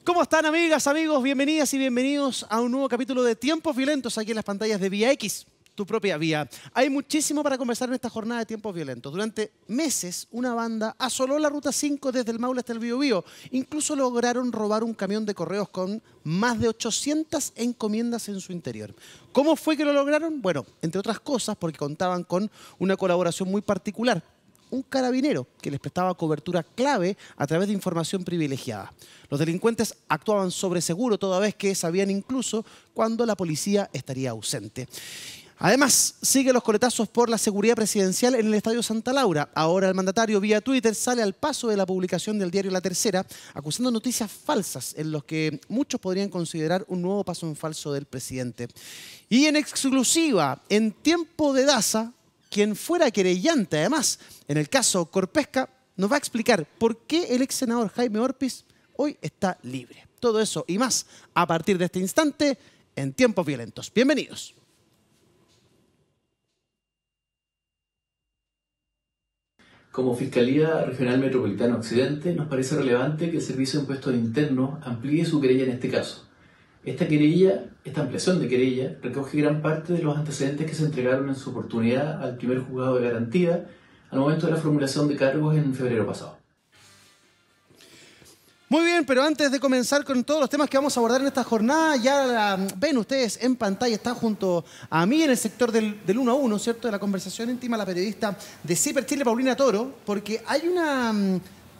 ¿Cómo están, amigas, amigos? Bienvenidas y bienvenidos a un nuevo capítulo de Tiempos Violentos aquí en las pantallas de Vía X, tu propia vía. Hay muchísimo para conversar en esta jornada de Tiempos Violentos. Durante meses, una banda asoló la Ruta 5 desde el Maule hasta el Biobío. Incluso lograron robar un camión de correos con más de 800 encomiendas en su interior. ¿Cómo fue que lo lograron? Bueno, entre otras cosas, porque contaban con una colaboración muy particular. Un carabinero que les prestaba cobertura clave a través de información privilegiada. Los delincuentes actuaban sobre seguro toda vez que sabían incluso cuando la policía estaría ausente. Además, sigue los coletazos por la seguridad presidencial en el Estadio Santa Laura. Ahora el mandatario vía Twitter sale al paso de la publicación del diario La Tercera, acusando noticias falsas en los que muchos podrían considerar un nuevo paso en falso del presidente. Y en exclusiva, en tiempo de Daza, quien fuera querellante, además, en el caso Corpesca, nos va a explicar por qué el ex senador Jaime Orpiz hoy está libre. Todo eso y más a partir de este instante en Tiempos Violentos. Bienvenidos. Como Fiscalía Regional Metropolitana Occidente, nos parece relevante que el Servicio de Impuestos Internos amplíe su querella en este caso. Esta ampliación de querella, recoge gran parte de los antecedentes que se entregaron en su oportunidad al primer juzgado de garantía al momento de la formulación de cargos en febrero pasado. Muy bien, pero antes de comenzar con todos los temas que vamos a abordar en esta jornada, ya ven ustedes en pantalla, está junto a mí en el sector del 1 a 1, ¿cierto? De la conversación íntima, la periodista de CIPER Chile, Paulina Toro, porque hay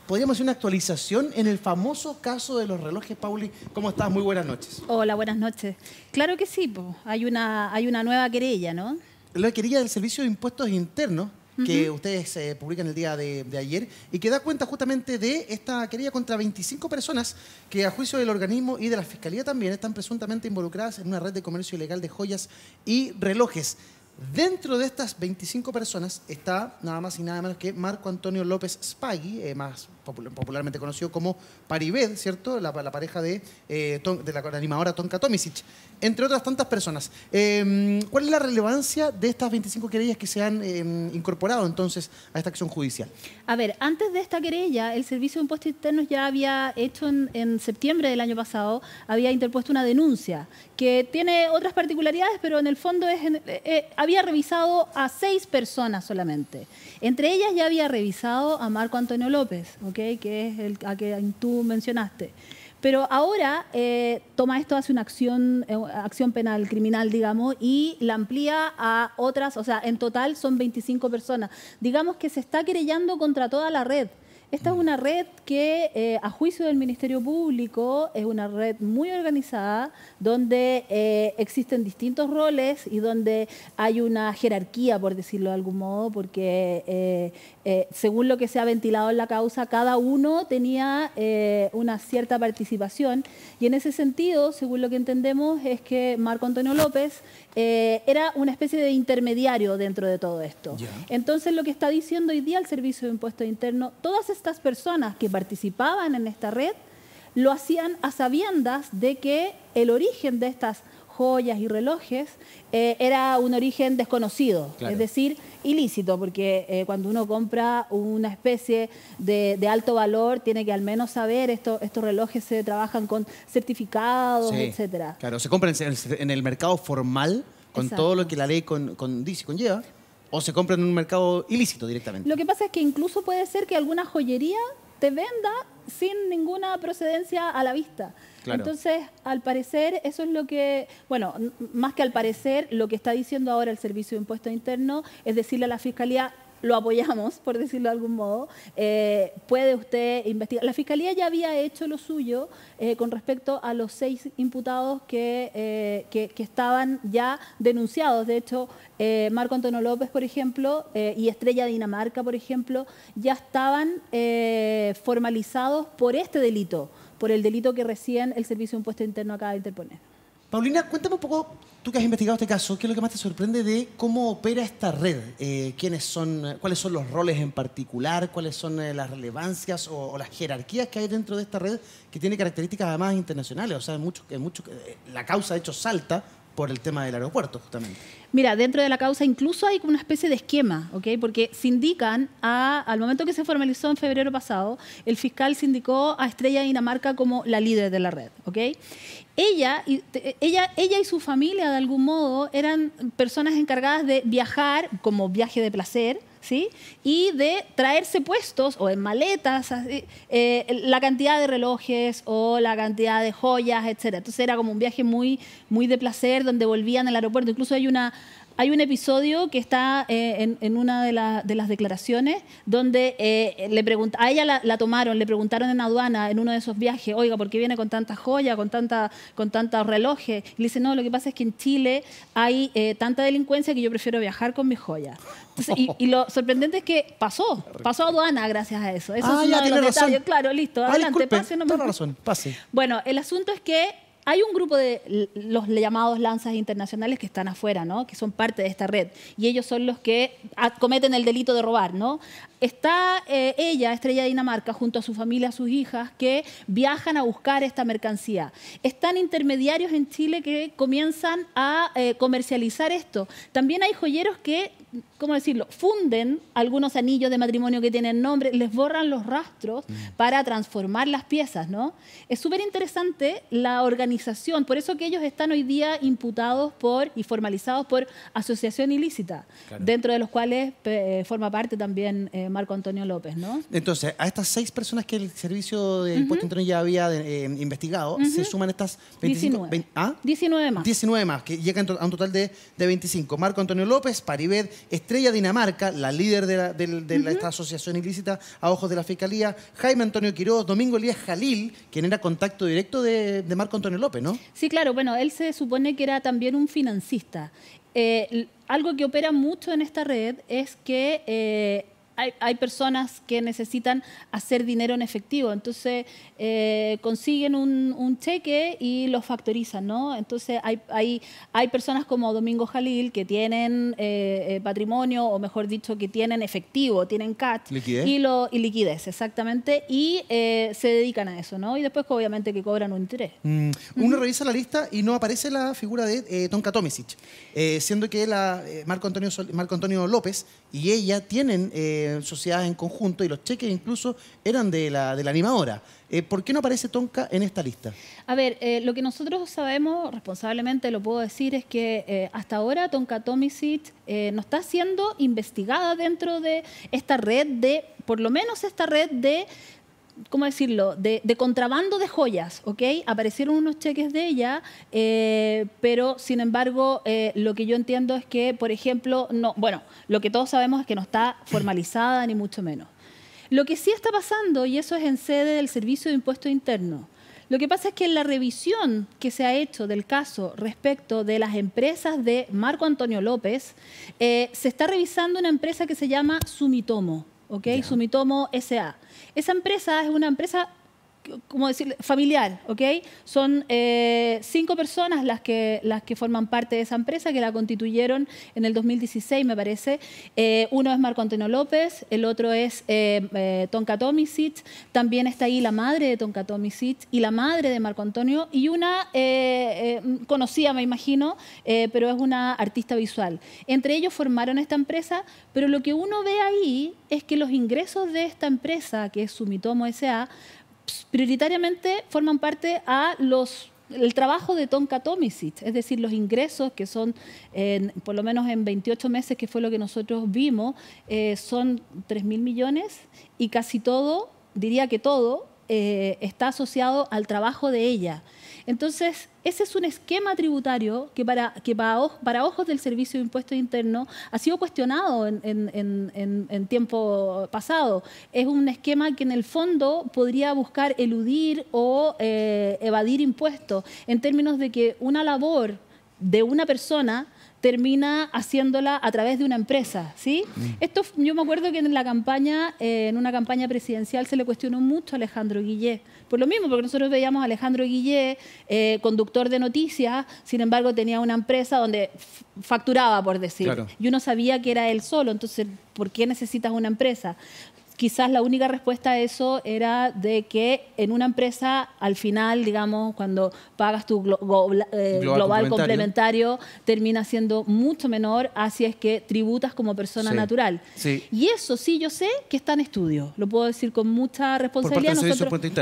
podríamos decir, una actualización en el famoso caso de los relojes. Pauli, ¿cómo estás? Muy buenas noches. Hola, buenas noches. Claro que sí, pues, hay una nueva querella, ¿no? La querella del Servicio de Impuestos Internos, que ustedes publican el día de ayer, y que da cuenta justamente de esta querella contra 25 personas que, a juicio del organismo y de la Fiscalía también, están presuntamente involucradas en una red de comercio ilegal de joyas y relojes. Dentro de estas 25 personas está nada más y nada menos que Marco Antonio López Spaghi, más popularmente conocido como Paribet, ¿cierto? La pareja de la animadora Tonka Tomisic, entre otras tantas personas. ¿Cuál es la relevancia de estas 25 querellas que se han incorporado entonces a esta acción judicial? A ver, antes de esta querella, el Servicio de Impuestos Internos ya había hecho en septiembre del año pasado, había interpuesto una denuncia que tiene otras particularidades, pero en el fondo había revisado a 6 personas solamente. Entre ellas ya había revisado a Marco Antonio López, ¿okay? Que es el a que tú mencionaste. Pero ahora toma esto, hace una acción penal, criminal, digamos, y la amplía a otras, o sea, en total son 25 personas. Digamos que se está querellando contra toda la red. Esta es una red que, a juicio del Ministerio Público, es una red muy organizada, donde existen distintos roles y donde hay una jerarquía, por decirlo de algún modo, porque según lo que se ha ventilado en la causa, cada uno tenía una cierta participación. Y en ese sentido, según lo que entendemos, es que Marco Antonio López era una especie de intermediario dentro de todo esto. Yeah. Entonces, lo que está diciendo hoy día el Servicio de Impuestos Internos, todas estas personas que participaban en esta red lo hacían a sabiendas de que el origen de estas joyas y relojes era un origen desconocido, claro. Es decir, ilícito, porque cuando uno compra una especie de alto valor, tiene que al menos saber, estos relojes se trabajan con certificados, sí, etcétera. Claro, se compran en el mercado formal, con Exacto. Todo lo que la ley dice y conlleva, o se compran en un mercado ilícito directamente. Lo que pasa es que incluso puede ser que alguna joyería te venda sin ninguna procedencia a la vista. Claro. Entonces, al parecer, eso es lo que, bueno, más que al parecer, lo que está diciendo ahora el Servicio de Impuestos Internos es decirle a la Fiscalía, lo apoyamos, por decirlo de algún modo, puede usted investigar. La Fiscalía ya había hecho lo suyo con respecto a los 6 imputados que estaban ya denunciados. De hecho, Marco Antonio López, por ejemplo, y Estrella Dinamarca, por ejemplo, ya estaban formalizados por este delito, por el delito que recién el Servicio de Impuestos Internos acaba de interponer. Paulina, cuéntame un poco, tú que has investigado este caso, ¿qué es lo que más te sorprende de cómo opera esta red? ¿Cuáles son los roles en particular? ¿Cuáles son las relevancias o las jerarquías que hay dentro de esta red que tiene características además internacionales? O sea, la causa de hecho salta por el tema del aeropuerto, justamente. Mira, dentro de la causa incluso hay como una especie de esquema, ¿ok? Porque sindican, al momento que se formalizó en febrero pasado, el fiscal sindicó a Estrella Dinamarca como la líder de la red, ¿ok? Ella y su familia, de algún modo, eran personas encargadas de viajar como viaje de placer, ¿sí? Y de traerse puestos o en maletas la cantidad de relojes o la cantidad de joyas, etc. Entonces era como un viaje muy, muy de placer donde volvían al aeropuerto. Incluso hay un episodio que está en una de las declaraciones donde a ella la tomaron, le preguntaron en aduana en uno de esos viajes, oiga, ¿por qué viene con tantas joyas, con tantos relojes? Y le dice, no, lo que pasa es que en Chile hay tanta delincuencia que yo prefiero viajar con mis joyas. Entonces, y lo sorprendente es que pasó aduana gracias a eso. Eso es uno de los detalles. Claro, listo, adelante, pase. Tiene razón, pase. Bueno, el asunto es que hay un grupo de los llamados lanzas internacionales que están afuera, ¿no? Que son parte de esta red. Y ellos son los que cometen el delito de robar, ¿no? Está ella, Estrella Dinamarca, junto a su familia, a sus hijas, que viajan a buscar esta mercancía. Están intermediarios en Chile que comienzan a comercializar esto. También hay joyeros que, ¿cómo decirlo?, funden algunos anillos de matrimonio que tienen nombre, les borran los rastros para transformar las piezas, ¿no? Es súper interesante la organización, por eso que ellos están hoy día imputados y formalizados por asociación ilícita, claro, dentro de los cuales forma parte también Marco Antonio López, ¿no? Entonces, a estas 6 personas que el Servicio de Impuesto Interno ya había investigado, se suman estas 25, 19 más. 19 más, que llegan a un total de 25. Marco Antonio López, Paribet, Estrella Dinamarca, la líder de esta asociación ilícita a ojos de la Fiscalía, Jaime Antonio Quiroz, Domingo Elías Jalil, quien era contacto directo de Marco Antonio López, ¿no? Sí, claro. Bueno, él se supone que era también un financista. Algo que opera mucho en esta red es que hay personas que necesitan hacer dinero en efectivo, entonces consiguen un cheque y lo factorizan, ¿no? Entonces hay personas como Domingo Jalil que tienen patrimonio, o mejor dicho, que tienen efectivo, tienen cash. ¿Liquidez? Y liquidez, exactamente, y se dedican a eso, ¿no? Y después obviamente que cobran un interés. Uno revisa la lista y no aparece la figura de Tonka Tomisic, siendo que Marco Antonio López y ella tienen sociedades en conjunto y los cheques incluso eran de la animadora. ¿Por qué no aparece Tonka en esta lista? A ver, lo que nosotros sabemos, responsablemente lo puedo decir, es que hasta ahora Tonka Tomisic no está siendo investigada dentro de esta red por lo menos esta red de, ¿cómo decirlo?, de contrabando de joyas, ¿ok? Aparecieron unos cheques de ella, pero sin embargo, lo que yo entiendo es que, por ejemplo, lo que todos sabemos es que no está formalizada ni mucho menos. Lo que sí está pasando, y eso es en sede del Servicio de Impuesto Interno, lo que pasa es que en la revisión que se ha hecho del caso respecto de las empresas de Marco Antonio López, se está revisando una empresa que se llama Sumitomo, ¿ok? Sumitomo S.A. Esa empresa es una empresa, ¿cómo decirlo?, familiar, ¿ok? Son 5 personas las que forman parte de esa empresa, que la constituyeron en el 2016, me parece. Uno es Marco Antonio López, el otro es Tonka Tomisic, también está ahí la madre de Tonka Tomisic y la madre de Marco Antonio, y una conocida, me imagino, pero es una artista visual. Entre ellos formaron esta empresa, pero lo que uno ve ahí es que los ingresos de esta empresa, que es Sumitomo S.A., prioritariamente forman parte el trabajo de Tonka Tomisic, es decir, los ingresos que son, por lo menos en 28 meses, que fue lo que nosotros vimos, son 3.000 millones y casi todo, diría que todo, está asociado al trabajo de ella. Entonces, ese es un esquema tributario que para ojos del Servicio de Impuesto Interno ha sido cuestionado en tiempo pasado. Es un esquema que en el fondo podría buscar eludir o evadir impuestos, en términos de que una labor de una persona termina haciéndola a través de una empresa, ¿sí? Esto, yo me acuerdo que en una campaña presidencial se le cuestionó mucho a Alejandro Guillé, por lo mismo, porque nosotros veíamos a Alejandro Guillé, conductor de noticias, sin embargo tenía una empresa donde facturaba, por decir, y uno sabía que era él solo, entonces, ¿por qué necesitas una empresa? quizás la única respuesta a eso era de que en una empresa, al final, digamos, cuando pagas tu global complementario, termina siendo mucho menor así es que tributas como persona natural. Sí. Y eso sí, yo sé que está en estudio. Lo puedo decir con mucha responsabilidad.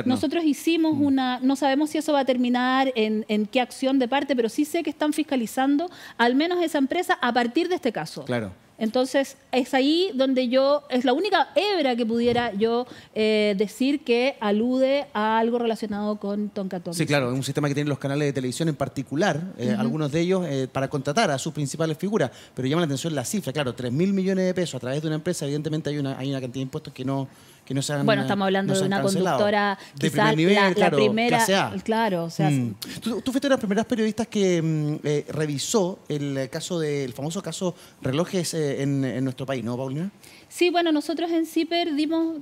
Nosotros hicimos una... No sabemos si eso va a terminar en qué acción de parte, pero sí sé que están fiscalizando al menos esa empresa a partir de este caso. Claro. Entonces, es ahí donde es la única hebra que pudiera yo decir que alude a algo relacionado con Tonka Tomic. Sí, claro, es un sistema que tienen los canales de televisión en particular, algunos de ellos para contratar a sus principales figuras, pero llama la atención la cifra, claro, 3.000 millones de pesos a través de una empresa, evidentemente hay una cantidad de impuestos que no se han. Bueno, estamos hablando de una conductora, de quizás primer nivel, la primera, clase A. claro, o sea. Tú fuiste una de las primeras periodistas que revisó el famoso caso relojes en nuestro país, ¿no, Paulina? Sí, bueno, nosotros en CIPER dimos,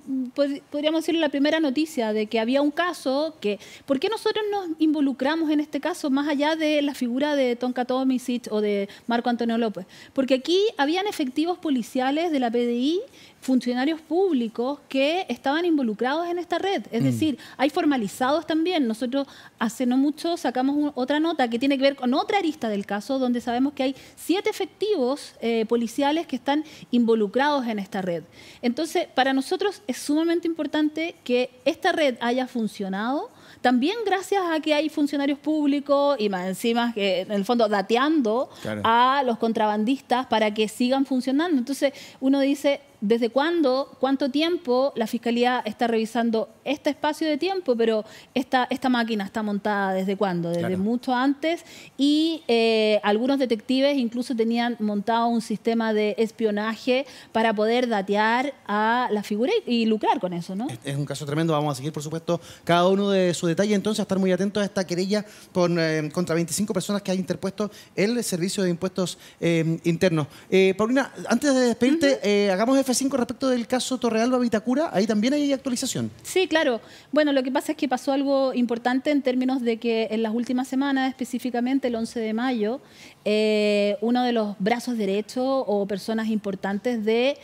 podríamos decir, la primera noticia de que había un caso que... ¿Por qué nosotros nos involucramos en este caso más allá de la figura de Tonka Tomisic o de Marco Antonio López? Porque aquí habían efectivos policiales de la PDI, funcionarios públicos que estaban involucrados en esta red. Es decir, hay formalizados también. Nosotros hace no mucho sacamos otra nota que tiene que ver con otra arista del caso, donde sabemos que hay 7 efectivos policiales que están involucrados en esta red. Entonces, para nosotros es sumamente importante que esta red haya funcionado, también gracias a que hay funcionarios públicos y más encima que en el fondo dateando a los contrabandistas para que sigan funcionando. Entonces uno dice, ¿desde cuándo, cuánto tiempo la Fiscalía está revisando este espacio de tiempo? Pero esta máquina está montada ¿desde cuándo? Desde mucho antes y algunos detectives incluso tenían montado un sistema de espionaje para poder datear a la figura y lucrar con eso, ¿no? Es un caso tremendo. Vamos a seguir, por supuesto, cada uno de sus detalles. Entonces, a estar muy atentos a esta querella contra 25 personas que ha interpuesto el Servicio de Impuestos Internos. Paulina, antes de despedirte, hagamos F5 respecto del caso Torrealba Vitacura. Ahí también hay actualización. Sí, claro. Bueno, lo que pasa es que pasó algo importante en términos de que en las últimas semanas, específicamente el 11 de mayo, uno de los brazos derechos o personas importantes de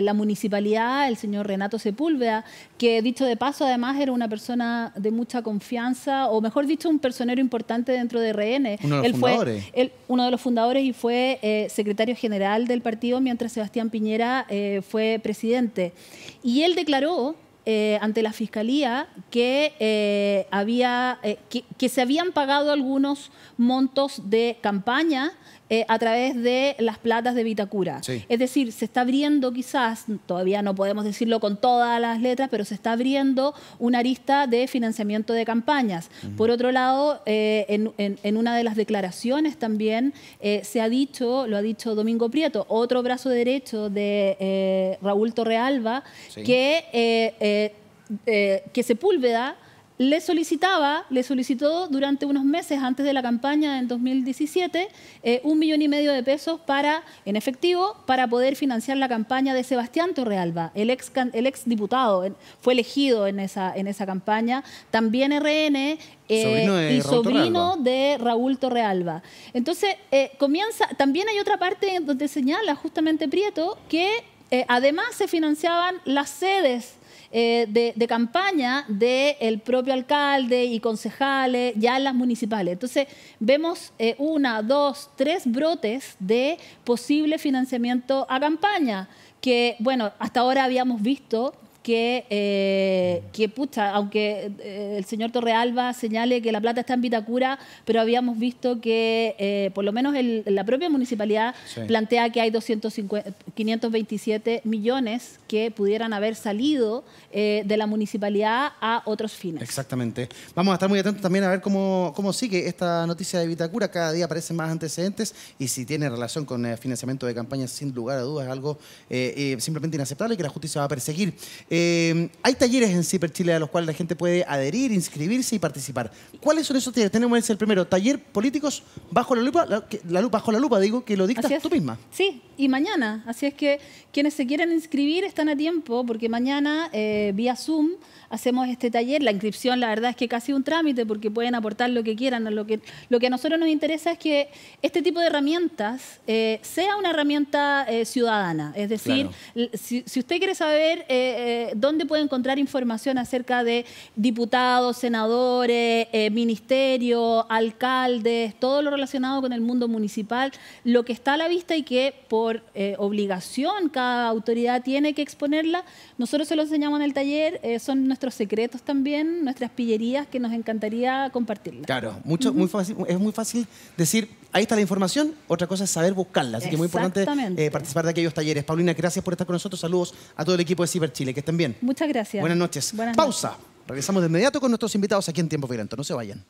la municipalidad, el señor Renato Sepúlveda, que dicho de paso además era una persona de mucha confianza, o mejor dicho, un personero importante dentro de RN. Uno de los fundadores. Uno de los fundadores y fue secretario general del partido mientras Sebastián Piñera fue presidente. Y él declaró ante la Fiscalía que, que se habían pagado algunos montos de campaña a través de las platas de Vitacura. Sí. Es decir, se está abriendo quizás, todavía no podemos decirlo con todas las letras, pero se está abriendo una arista de financiamiento de campañas. Por otro lado, en una de las declaraciones también se ha dicho, lo ha dicho Domingo Prieto, otro brazo derecho de Raúl Torrealba, que Sepúlveda le solicitó durante unos meses antes de la campaña en 2017 1,5 millones de pesos en efectivo para poder financiar la campaña de Sebastián Torrealba, el ex diputado, fue elegido en esa campaña, también RN sobrino de Raúl Torrealba. Entonces también hay otra parte donde señala justamente Prieto que además se financiaban las sedes de campaña del propio alcalde y concejales ya en las municipales. Entonces vemos 1, 2, 3 brotes de posible financiamiento a campaña que, bueno, hasta ahora habíamos visto que aunque el señor Torrealba señale que la plata está en Vitacura, pero habíamos visto que por lo menos la propia municipalidad plantea que hay 527 millones que pudieran haber salido de la municipalidad a otros fines. Exactamente. Vamos a estar muy atentos también a ver cómo sigue esta noticia de Vitacura. Cada día aparecen más antecedentes y si tiene relación con financiamiento de campañas, sin lugar a dudas, es algo simplemente inaceptable que la justicia va a perseguir. Hay talleres en Ciper Chile a los cuales la gente puede adherir, inscribirse y participar. ¿Cuáles son esos talleres? Tenemos el primero, taller políticos bajo la lupa, bajo la lupa, digo, que lo dictas tú misma. Sí, y mañana. Así es que quienes se quieran inscribir están a tiempo, porque mañana, vía Zoom, hacemos este taller. La inscripción, la verdad es que casi un trámite, porque pueden aportar lo que quieran. Lo que a nosotros nos interesa es que este tipo de herramientas sea una herramienta ciudadana. Es decir, claro, si usted quiere saber dónde puede encontrar información acerca de diputados, senadores, ministerios, alcaldes, todo lo relacionado con el mundo municipal, lo que está a la vista y que por obligación cada autoridad tiene que exponerla, nosotros se lo enseñamos en el taller, son nuestros secretos también, nuestras pillerías que nos encantaría compartirlas. Claro, muy fácil, es muy fácil decir, ahí está la información, otra cosa es saber buscarla, así que es muy importante participar de aquellos talleres. Paulina, gracias por estar con nosotros, saludos a todo el equipo de Ciper Chile, que estén bien. Muchas gracias. Buenas noches. Buenas Pausa. Regresamos de inmediato con nuestros invitados aquí en Tiempo Violento. No se vayan.